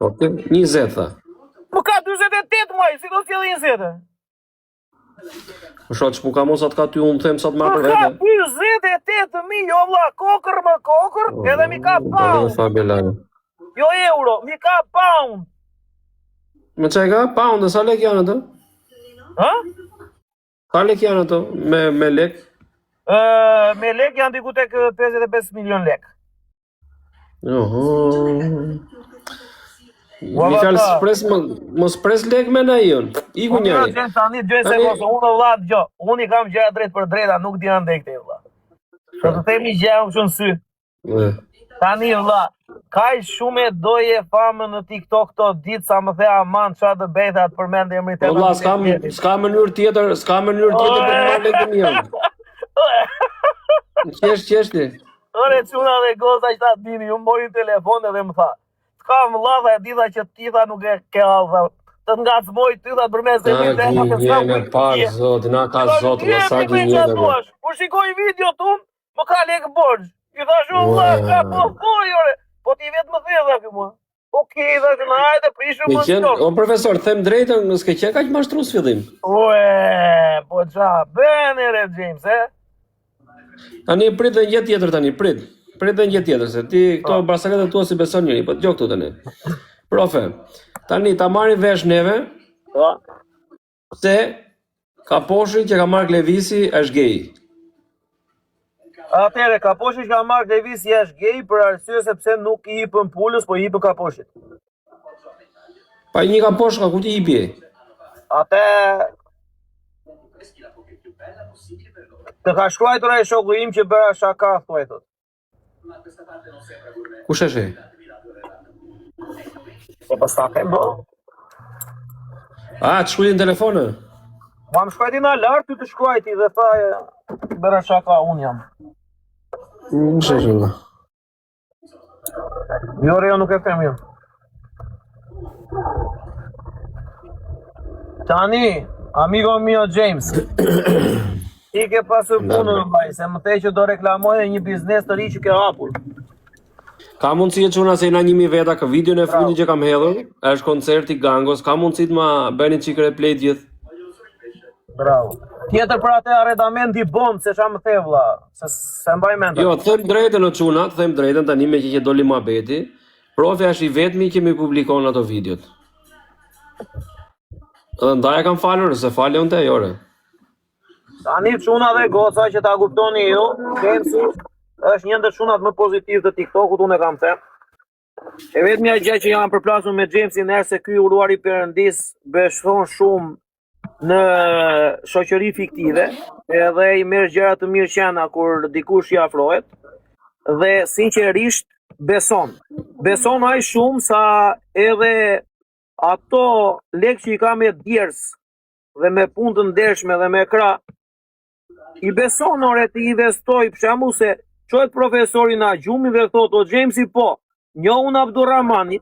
Ok, 20 tha. Më ka 48 maj, si do t'jellë 20. Më shoh që mu ka mos atë ka ty unë them sa të marrë Më për ka vete. 48.000, jo vlla, kokër më kokër, edhe mi ka pound. Jo euro, mi ka pound. Me çaj ka? Pound, sa lek janë ato? Ha? Sa lek janë ato? Me lek? Me lek janë diku tek 55 milion lek. Mi falë mos pres lek me na jon. Iku njëri. Tani gjë se mos unë vlla dëgjoj. Unë I kam gjëra drejt për drejta, nuk di ande këtej vlla. Do të themi gjë unë shumë sy. Tani vlla, kaj shumë e doje famën në TikTok këto ditë sa më the aman çfarë të bëjta të përmend emrin tënd. Valla s'ka mënyrë tjetër për të marrë lekën jam. Qeshti. Ore çuna dhe goza që ta dini, ju mori telefon edhe më tha. Kam vlla e dita që tita nuk e ke allë. Të ngacmoj ty dha përmes e një tema të s'ka. Në parë zoti, na ka zoti në sa gjë. Po shikoj video tun, më ka lek borxh. I thash vlla, ka po ore. Po ti vetë më thënë dha mua. Okej, dha që hajde prishim më shumë. O profesor, them drejtën, s'ke qenë kaq mashtrues fillim. Ue, po ça bën re James, e? Tani prit dhe një tjetër tani, prit dhe një tjetër, se ti këto brasaletët tua si beson njëri, po dëgjoj këtu tani. Profe, tani ta marrin vesh neve, se Kaposhi që ka marrë Klevisi është gay. Atëre, Kaposhi që ka marrë Klevisi është gay për arsye sepse nuk I hipën pulës, po I hipën Kaposhit. Pa një Kaposh ka ku ti hipi? Atë të ka shkruajtur ai shoku im që bëra shaka, thuaj thot. Kush është ai? Po pastaj them bo. Të shkruaj në telefonë? Ma më shkruajti në lart, ty të shkruajti dhe tha bëra shaka, unë jam. Kush është ai? Jo, nuk e them jo. Tani, amigo mio James. Ti ke pasur punën mbaj, se më the që do reklamoj një biznes të ri që ke hapur. Ka mundësi që una se na 1000 veta kë videon e fundit që kam hedhur, është koncerti Gangos, ka mundësi të ma bëni çik replay gjithë. Bravo. Tjetër për atë arredamenti bomb, se çfarë më the vlla, se mbaj mend. Jo, them drejtën o çuna, them drejtën tani me që doli muhabeti. Profi është I vetmi që më publikon ato videot. Edhe ndaj kam falur, se falë unë te jore. Tani çuna dhe goca që ta kuptoni ju, Jamesi është një ndër çunat më pozitiv të TikTokut, unë e kam thënë. E vetmja gjë që jam përplasur me Jamesin është se ky uruari perëndis beshon shumë në shoqëri fiktive, edhe I merr gjëra të mirë qena kur dikush I afrohet, dhe sinqerisht beson. Beson ai shumë sa edhe ato lek që I ka me djers dhe me punë të ndershme dhe me krah, I beson ore të investoj, për shembull se çohet profesori na gjumi dhe thot o Jamesi po, njohun Abdurrahmanit,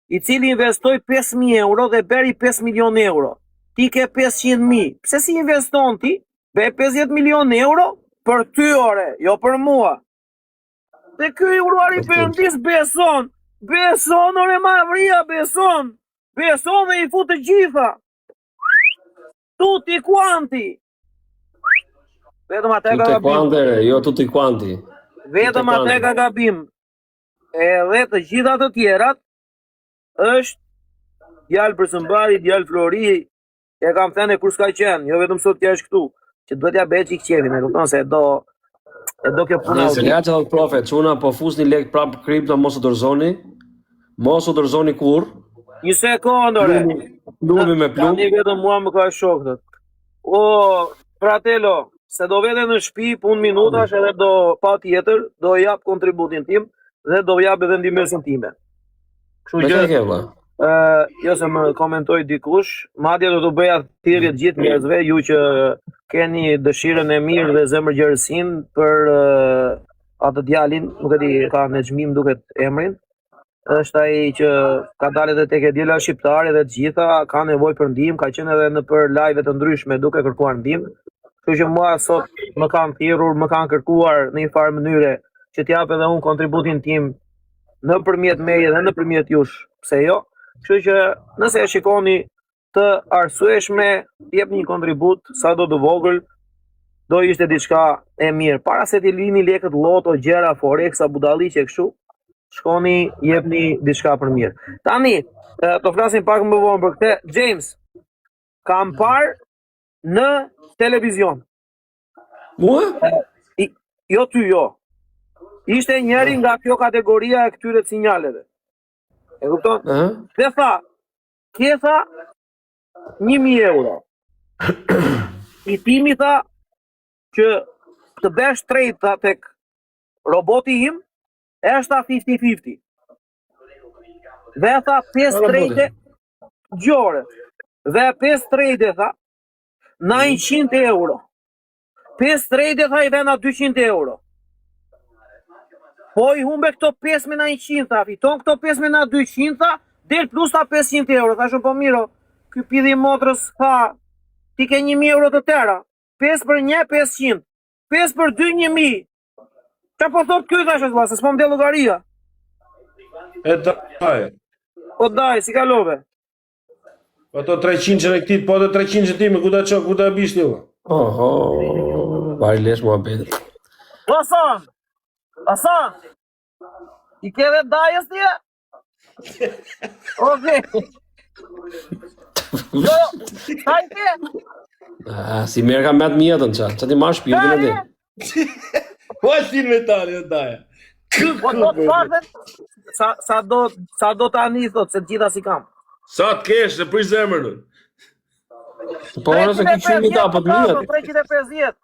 I cili investoi 5.000 euro dhe beri 5 milion euro. Ti ke 500.000. Pse si investon ti? Be 50 milion euro për ty ore, jo për mua. Dhe ky uruari perëndis beson. Beson ore Mavria, beson. Beson dhe I fut të gjitha. Tutti quanti. Vetëm atë ka gabim. Jo tutti quanti. Vetëm atë ka gabim. Edhe të gjitha të tjerat është djalë për sëmbari, djalë Flori, e kam thënë kur s'ka qenë, jo vetëm sot që është këtu, që duhet ja bëj çik qefin, e kupton se do kjo puna. Nëse ja çdo profet, çuna po fusni lek prap kripto, mos u dorëzoni. Mos u dorëzoni kurr. Një sekondë ore. Plumi me plum. Tani vetëm mua më ka shokët. O, fratello, se do vete në shtëpi punë minutash edhe do patjetër do jap kontributin tim dhe do jap edhe ndihmën time. Kështu që jo se më komentoj dikush, madje do të bëja thirrje të gjithë njerëzve, ju që keni dëshirën e mirë dhe zemërgjërsinë për atë djalin, nuk e di, ka Nexhmim duket emrin. Është ai që ka dalë edhe tek djela shqiptare dhe të gjitha ka nevojë për ndihmë, ka qenë edhe në për live të ndryshme duke kërkuar ndihmë. Kështu që mua sot më kanë thirrur, më kanë kërkuar në një farë mënyre që t'jap edhe unë kontributin tim nëpërmjet meje dhe nëpërmjet jush pse jo? Kështu që nëse e shikoni të arsyeshme, jep një kontribut sado të vogël, do ishte diçka e mirë. Para se t'i lini lekët loto, gjera, forexa, budalliqe kështu, shkoni jepni diçka për mirë. Tani, të flasim pak më vonë për këtë. James, kam parë në televizion. Mua? Jo ty, jo. Ishte njëri nga kjo kategoria e këtyre sinjaleve. E kupton? Dhe tha, kje tha 1.000 euro. I timi tha që të besh trade tha tek roboti im, është 50-50. Dhe tha 5 trade gjore. Dhe 5 trade tha 900 euro. 5 trade tha i vena 200 euro. Po i humbe këto 5 me 900 tha, fiton këto 5 me 200 tha, del plus ta 500 euro. Tha shumë po miro, ky pidhi motrës tha, ti ke 1.000 euro të tëra, 5 për 1, 500, 5 për 2, 1.000. Qa po thot kjo tha shëtë se s'po më del llogaria. E daj. O daj, si kalove. Ato 300 që këtit, po dhe 300 që ti me ku da qo, ku da bisht një. Oho, vaj lesh mua betë. Hasan, i ke dhe dajës tje? Okej. Jo, hajte. Si merë ka met mjetën qa ti marrë shpirtin e ti. Po e si me tali, o daja. Po do të faktet, sa do të ani, thot, se gjitha si kam. Sa të kesh, se prish zemër në. Po nëse ki qëmi ta, po të mjetën. 350.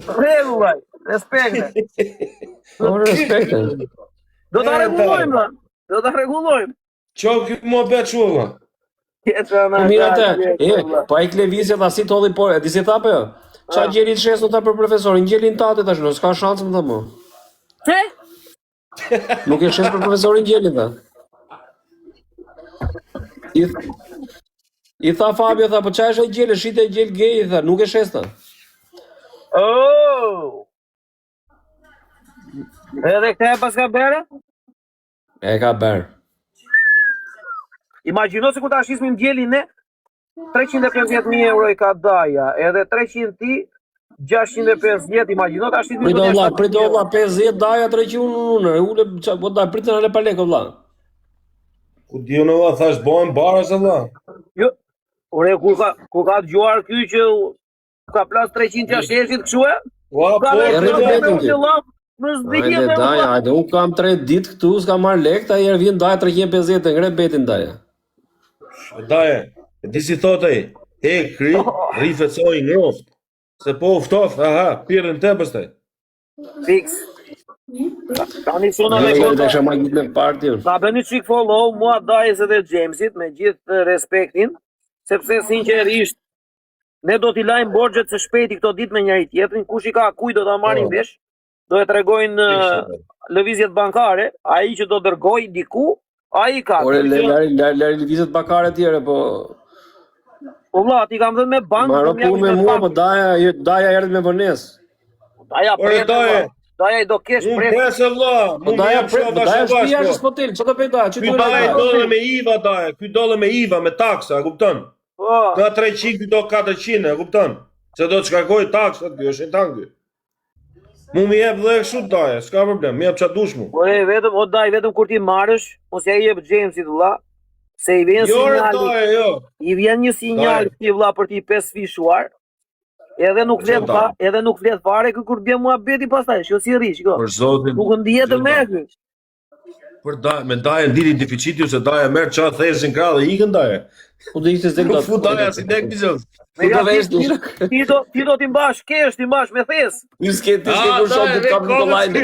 Regullaj, respekte. Po respekte. Do të regullojmë, do të regullojmë. Qo këtë mua betë shumë, Mira te, pa i klevizja ta si tolli po, e di si tha po jo? Qa gjelin shesën ta për profesorin, gjelin tate tash, no, s'ka shansë më tha mo. Te? Nuk e shes për profesorin gjelin ta. I tha Fabio, tha, po qa është e gjeli, shite e gjel gej, i tha, nuk e shes ta. Oh! Edhe këta e pas ka bere? E ka berë. Imagjino se ku ta shismin djelin ne, 350.000 euro i ka daja, edhe 300 ti, 650, imagjino ta shismin Pritë valla, 50 daja 300 unë, ule, po da, pritë në le pa lekë, valla. Ku di unë valla, thash bojnë baras valla. Jo, ore, ku ka të gjuar ky që ka plas 360 kështu e? Ua, po, e rritë betin ti. Ajde daja, ajde, unë kam 3 ditë këtu, s'ka marrë lekë, ta jërë vjen daja 350, ngre betin daja. Daja, e di si thot ai, kri, rifecoj ngroft. Se po uftof, aha, pirën te pëstaj. Fix. Tani sona Dhe me kërë të shama gjitë në parti unë. ta bëni qik follow, mua Dajës edhe Jamesit, me gjithë respektin, sepse sinqerisht, ne do t'i lajmë borxhet së shpejti këto ditë me njëri tjetrin, kush i ka kuj do ta marrin vesh, do e tregojnë lëvizjet bankare, ai që do dërgoj diku, ai ka. Ore, lari lëvizet bakare tjere, po... Po vlla, ti kam dhënë me bank, Maro punë me mua, po daja erdhë me vonesë. Daja Ore, pret. Daja i do kesh Unë pret. presë vlla, Po daja shpia është spotel, që do pej daja? Ky daja dole me IVA daja, ky dole me IVA, me taksa, kupton? Po. Ka 300, ky do 400, kupton? Se do të shkarkoj taksat, ky është në ky. Mu mi jep dhe kështu daja, s'ka problem, mi jep qa dush mu. Ore, vetëm kur ti marrësh, mos ja i jep Jamesit vlla, se i vjen Jo, sinjali. daja, jo. I vjen një sinjal ti vlla për ti pesfishuar. Edhe nuk flet fare kë kur bie muhabeti pastaj, që si rri, shiko. Për zotin. Nuk ndihet të merr ky. Për daja, me daja ndiri deficitiu se daja merr qa theshin krah dhe ikën daja. Po do ishte zek Nuk fu daja si nek bizos. Ti do t'i mbash kesh, t'i mbash me thes. Një s'ke kur shok të kam në lajnë.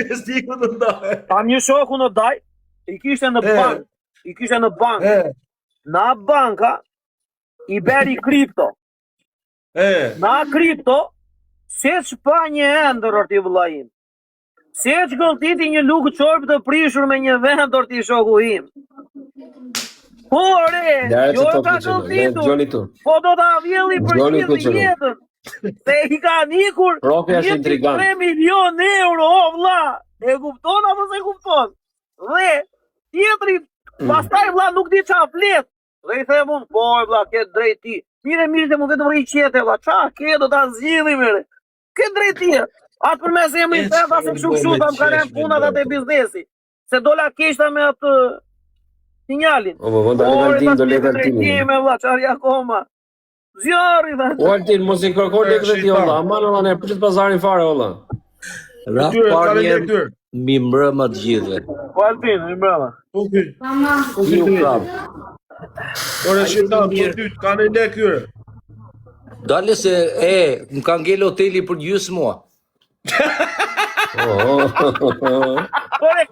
Kam një shoku në Daj, i kishte në bank. Na banka i beri kripto. Na kripto, se që pa një endër orti vëllajim. Se që gëlltiti një lukë qorpë të prishur me një vend orti shoku im. Po, re, jo ka gëlltitur, po do t'a vjelli për gjithë jetën. Se i ka nikur 23 milion euro, o vla. E kupton apo se kupton? Dhe tjetri, pastaj vlla nuk di qa flet. Dhe i them unë, po vlla, ke drejt ti. Mire të mu vetëm rri qete vlla, qa ke do ta zgjidhim mere. Ke drejt ti. Atë për mes jemi i them, se kështu ta më kalen punat atë e biznesi. Se dola kishta me atë sinjalin. O, po, do legaltin, do legaltin. Me vlla, çfarë akoma. Zjarri tha. O, Altin, mos i kërkon lekë dhe ti, olla. Aman, olla, ne prit pazarin fare, olla. Raf Tyre, ka parje lektyr. mi mbrëma të gjithëve. Po Altin, mi brava. Po ky. Po ky. Ju prap. Ore shqiptar, po ty, ka në lektyr. Dale se, më ka ngel hoteli për gjysmë mua. Oh, Ore